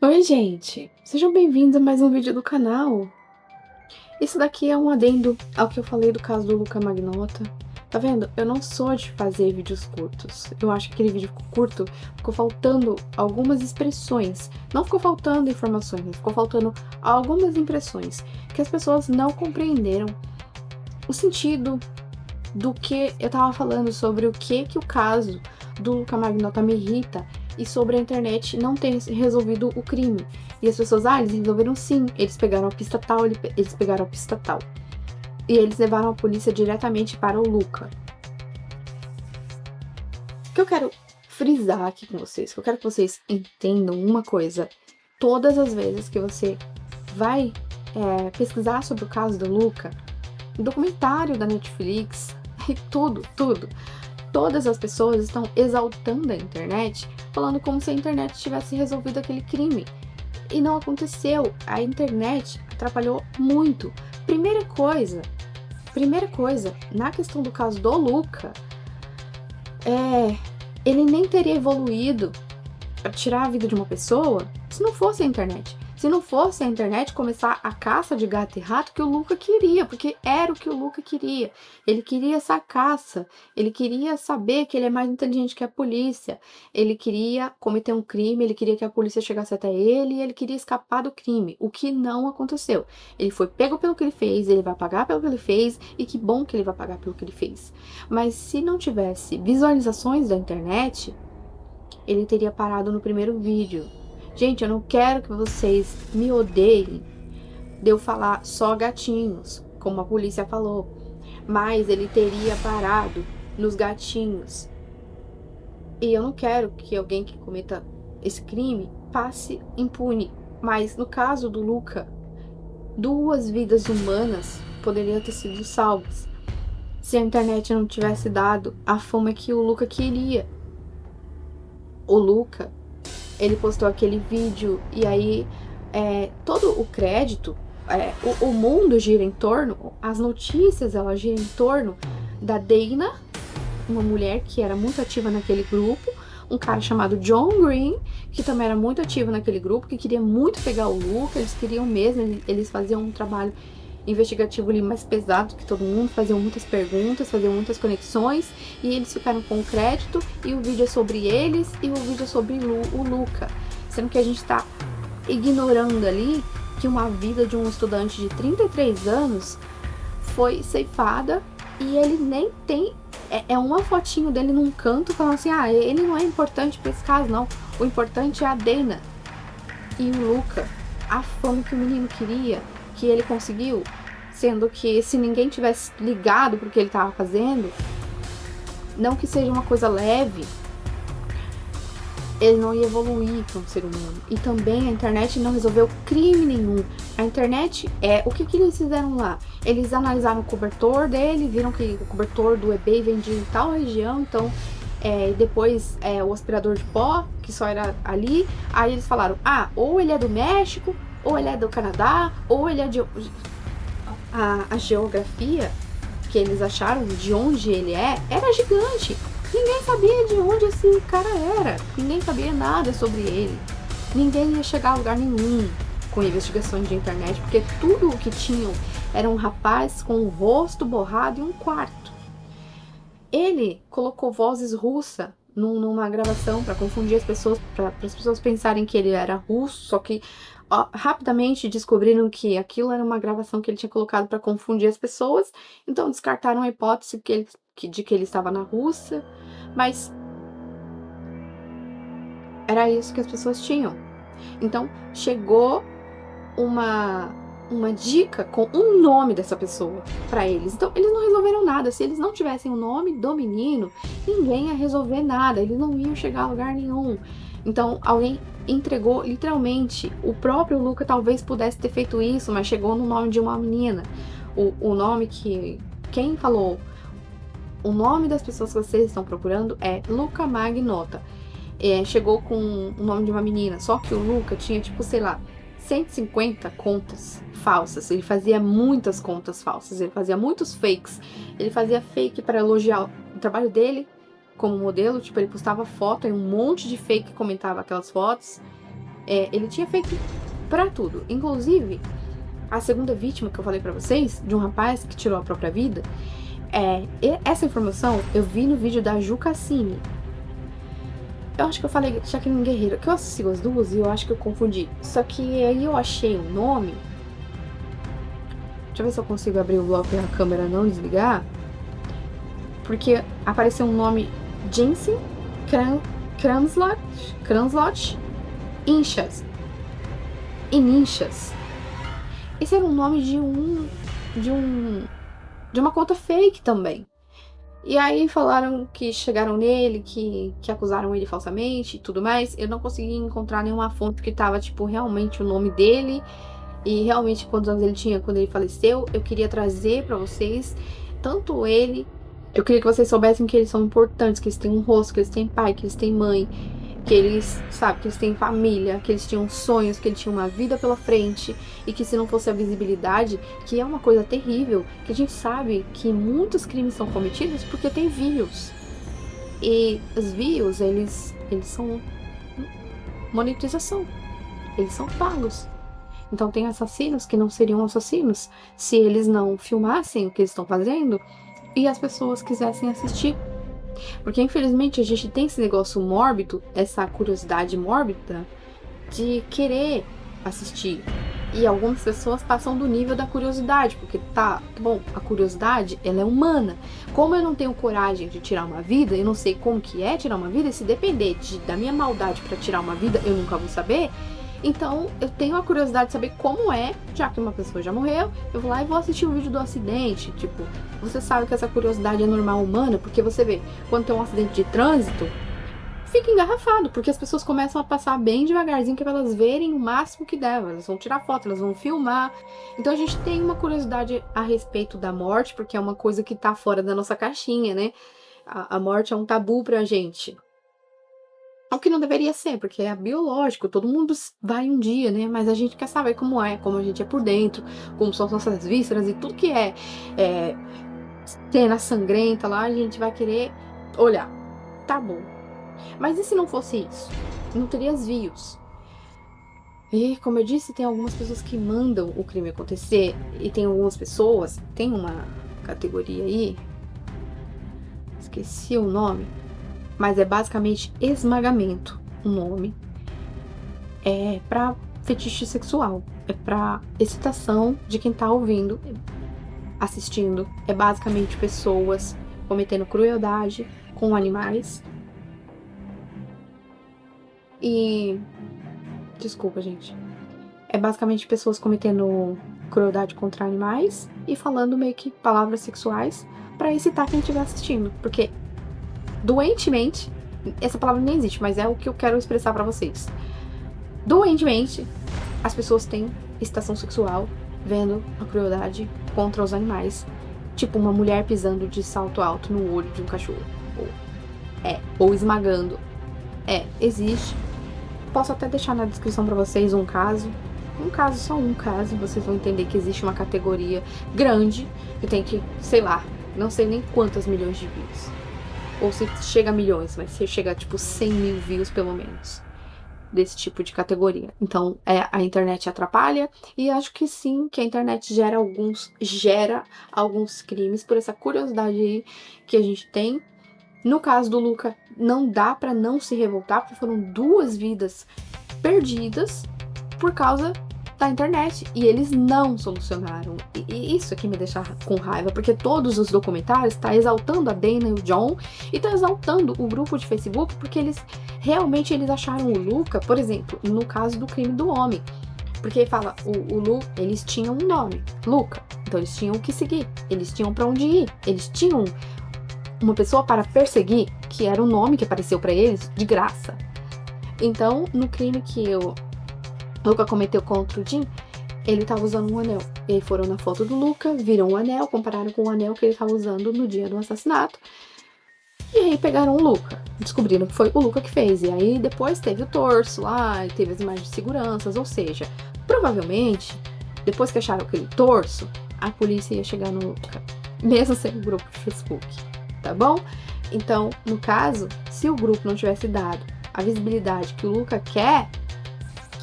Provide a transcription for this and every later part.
Oi, gente! Sejam bem-vindos a mais um vídeo do canal. Isso daqui é um adendo ao que eu falei do caso do Luca Magnotta. Tá vendo? Eu não sou de fazer vídeos curtos. Eu acho que aquele vídeo ficou curto, ficou faltando algumas expressões. Não ficou faltando informações, mas ficou faltando algumas impressões que as pessoas não compreenderam o sentido do que eu tava falando sobre o que o caso do Luca Magnotta me irrita e sobre a internet não ter resolvido o crime. E as pessoas, eles resolveram sim, eles pegaram a pista tal, eles pegaram a pista tal. E eles levaram a polícia diretamente para o Luca. O que eu quero frisar aqui com vocês, que eu quero que vocês entendam uma coisa. Todas as vezes que você vai pesquisar sobre o caso do Luca, o documentário da Netflix, e tudo, todas as pessoas estão exaltando a internet, falando como se a internet tivesse resolvido aquele crime. E não aconteceu. A internet atrapalhou muito. Primeira coisa, na questão do caso do Luca, ele nem teria evoluído para tirar a vida de uma pessoa se não fosse a internet. Se não fosse a internet começar a caça de gato e rato que o Luca queria, porque era o que o Luca queria. Ele queria essa caça, ele queria saber que ele é mais inteligente que a polícia, ele queria cometer um crime, ele queria que a polícia chegasse até ele e ele queria escapar do crime, o que não aconteceu. Ele foi pego pelo que ele fez, ele vai pagar pelo que ele fez, e que bom que ele vai pagar pelo que ele fez. Mas se não tivesse visualizações da internet, ele teria parado no primeiro vídeo. Gente, eu não quero que vocês me odeiem de eu falar só gatinhos, como a polícia falou, mas ele teria parado nos gatinhos. E eu não quero que alguém que cometa esse crime passe impune. Mas no caso do Luca, 2 vidas humanas poderiam ter sido salvas se a internet não tivesse dado a fama que o Luca queria. O Luca, ele postou aquele vídeo e aí todo o crédito, o mundo gira em torno, as notícias elas giram em torno da Dana, uma mulher que era muito ativa naquele grupo, um cara chamado John Green, que também era muito ativo naquele grupo, que queria muito pegar o Luca, eles queriam mesmo, eles faziam um trabalho investigativo ali mais pesado que todo mundo, faziam muitas perguntas, faziam muitas conexões, e eles ficaram com o crédito, e o vídeo é sobre eles, e o vídeo é sobre o Luca, sendo que a gente tá ignorando ali que uma vida de um estudante de 33 anos foi ceifada, e ele nem tem, uma fotinho dele num canto falando assim, ele não é importante pra esse caso não, o importante é a Dana e o Luca, a fama que o menino queria, que ele conseguiu, sendo que se ninguém tivesse ligado pro que ele estava fazendo, não que seja uma coisa leve, ele não ia evoluir como ser humano. E também a internet não resolveu crime nenhum. A internet o que eles fizeram lá? Eles analisaram o cobertor dele, viram que o cobertor do eBay vendia em tal região, então depois o aspirador de pó, que só era ali, aí eles falaram, ou ele é do México, ou ele é do Canadá, ou ele é de... A geografia que eles acharam de onde ele era gigante. Ninguém sabia de onde esse cara era. Ninguém sabia nada sobre ele. Ninguém ia chegar a lugar nenhum com investigações de internet, porque tudo o que tinham era um rapaz com o rosto borrado e um quarto. Ele colocou vozes russas numa gravação para confundir as pessoas, para as pessoas pensarem que ele era russo, só que rapidamente descobriram que aquilo era uma gravação que ele tinha colocado para confundir as pessoas, então descartaram a hipótese de que ele estava na Rússia, mas era isso que as pessoas tinham. Então chegou uma dica com o nome dessa pessoa para eles. Então eles não resolveram nada. Se eles não tivessem o nome do menino, ninguém ia resolver nada, eles não iam chegar a lugar nenhum. Então alguém entregou literalmente, o próprio Luca talvez pudesse ter feito isso, mas chegou no nome de uma menina. O nome que quem falou, o nome das pessoas que vocês estão procurando é Luca Magnotta. Chegou com o nome de uma menina, só que o Luca tinha tipo, sei lá, 150 contas falsas. Ele fazia muitas contas falsas, ele fazia muitos fakes. Ele fazia fake para elogiar o trabalho dele como modelo, tipo, ele postava foto e um monte de fake comentava aquelas fotos. Ele tinha feito pra tudo. Inclusive, a segunda vítima que eu falei pra vocês, de um rapaz que tirou a própria vida, essa informação eu vi no vídeo da Ju Cassini. Eu acho que eu falei Jaqueline Guerreiro, que eu assisti as duas e eu acho que eu confundi. Só que aí eu achei um nome. Deixa eu ver se eu consigo abrir o bloco e a câmera não desligar. Porque apareceu um nome Jensen Kranslot Inchas. Ininchas. Esse era um nome de uma conta fake também. E aí falaram que chegaram nele, que acusaram ele falsamente e tudo mais. Eu não consegui encontrar nenhuma fonte que tava, tipo, realmente o nome dele. E realmente quantos anos ele tinha quando ele faleceu. Eu queria trazer pra vocês, tanto ele... Eu queria que vocês soubessem que eles são importantes, que eles têm um rosto, que eles têm pai, que eles têm mãe. Que eles, sabe, que eles têm família, que eles tinham sonhos, que eles tinham uma vida pela frente. E que se não fosse a visibilidade, que é uma coisa terrível, que a gente sabe que muitos crimes são cometidos porque tem views. E os views, eles são monetização. Eles são pagos. Então tem assassinos que não seriam assassinos se eles não filmassem o que eles estão fazendo e as pessoas quisessem assistir. Porque infelizmente a gente tem esse negócio mórbido, essa curiosidade mórbida de querer assistir. E algumas pessoas passam do nível da curiosidade, porque tá bom, a curiosidade ela é humana. Como eu não tenho coragem de tirar uma vida, eu não sei como que é tirar uma vida, e se depender da minha maldade para tirar uma vida, eu nunca vou saber. Então, eu tenho a curiosidade de saber como é, já que uma pessoa já morreu, eu vou lá e vou assistir um vídeo do acidente. Tipo, você sabe que essa curiosidade é normal humana, porque você vê, quando tem um acidente de trânsito, fica engarrafado, porque as pessoas começam a passar bem devagarzinho, que é pra elas verem o máximo que der. Elas vão tirar foto, elas vão filmar. Então a gente tem uma curiosidade a respeito da morte, porque é uma coisa que tá fora da nossa caixinha, né? A morte é um tabu pra gente. O que não deveria ser, porque é biológico, todo mundo vai um dia, né? Mas a gente quer saber como é, como a gente é por dentro, como são as nossas vísceras e tudo que é cena sangrenta lá, a gente vai querer olhar. Tá bom. Mas e se não fosse isso? Não teria as views. E, como eu disse, tem algumas pessoas que mandam o crime acontecer, e tem algumas pessoas, tem uma categoria aí, esqueci o nome, mas é basicamente esmagamento o nome. É pra fetiche sexual. É pra excitação de quem tá ouvindo, assistindo. É basicamente pessoas cometendo crueldade com animais. E... desculpa, gente. É basicamente pessoas cometendo crueldade contra animais e falando meio que palavras sexuais pra excitar quem estiver assistindo. Porque doentemente, essa palavra nem existe, mas é o que eu quero expressar pra vocês. Doentemente, as pessoas têm excitação sexual vendo a crueldade contra os animais. Tipo uma mulher pisando de salto alto no olho de um cachorro. Ou esmagando. Existe. Posso até deixar na descrição pra vocês um caso. Só um caso. Vocês vão entender que existe uma categoria grande que tem que, sei lá, não sei nem quantas milhões de views. Ou se chega a milhões, mas se chega a tipo 100 mil views pelo menos. Desse tipo de categoria. Então, a internet atrapalha, e acho que sim, que a internet gera alguns crimes por essa curiosidade aí que a gente tem. No caso do Luca, não dá pra não se revoltar, porque foram 2 vidas perdidas por causa da internet, e eles não solucionaram. E isso aqui me deixa com raiva, porque todos os documentários tá exaltando a Dana e o John, e tá exaltando o grupo de Facebook, porque eles acharam o Luca, por exemplo, no caso do crime do homem, porque fala, eles tinham um nome, Luca, então eles tinham o que seguir, eles tinham pra onde ir, eles tinham uma pessoa para perseguir, que era o nome que apareceu pra eles, de graça. Então, no crime que o Luca cometeu contra o Jim, ele tava usando um anel. E aí foram na foto do Luca, viram o anel, compararam com o anel que ele tava usando no dia do assassinato. E aí pegaram o Luca, descobriram que foi o Luca que fez. E aí depois teve o torso lá, e teve as imagens de seguranças, ou seja, provavelmente, depois que acharam aquele torso, a polícia ia chegar no Luca, mesmo sendo um grupo de Facebook, tá bom? Então, no caso, se o grupo não tivesse dado a visibilidade que o Luca quer,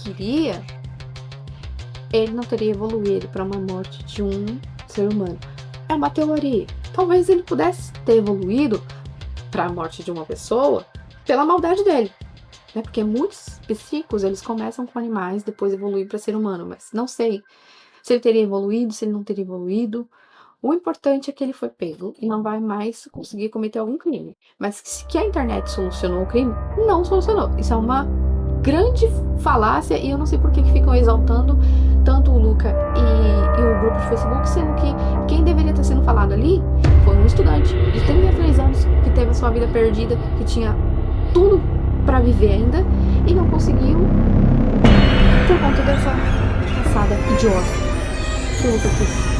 queria, ele não teria evoluído para uma morte de um ser humano. É uma teoria. Talvez ele pudesse ter evoluído para a morte de uma pessoa pela maldade dele, né? Porque muitos psíquicos, eles começam com animais, depois evoluem para ser humano, mas não sei se ele teria evoluído, se ele não teria evoluído. O importante é que ele foi pego e não vai mais conseguir cometer algum crime. Mas que a internet solucionou o crime, não solucionou. Isso é uma grande falácia e eu não sei por que ficam exaltando tanto o Luca e o grupo de Facebook, sendo que quem deveria estar sendo falado ali foi um estudante de 33 anos que teve a sua vida perdida, que tinha tudo para viver ainda e não conseguiu por conta dessa caçada idiota que o Luca quis.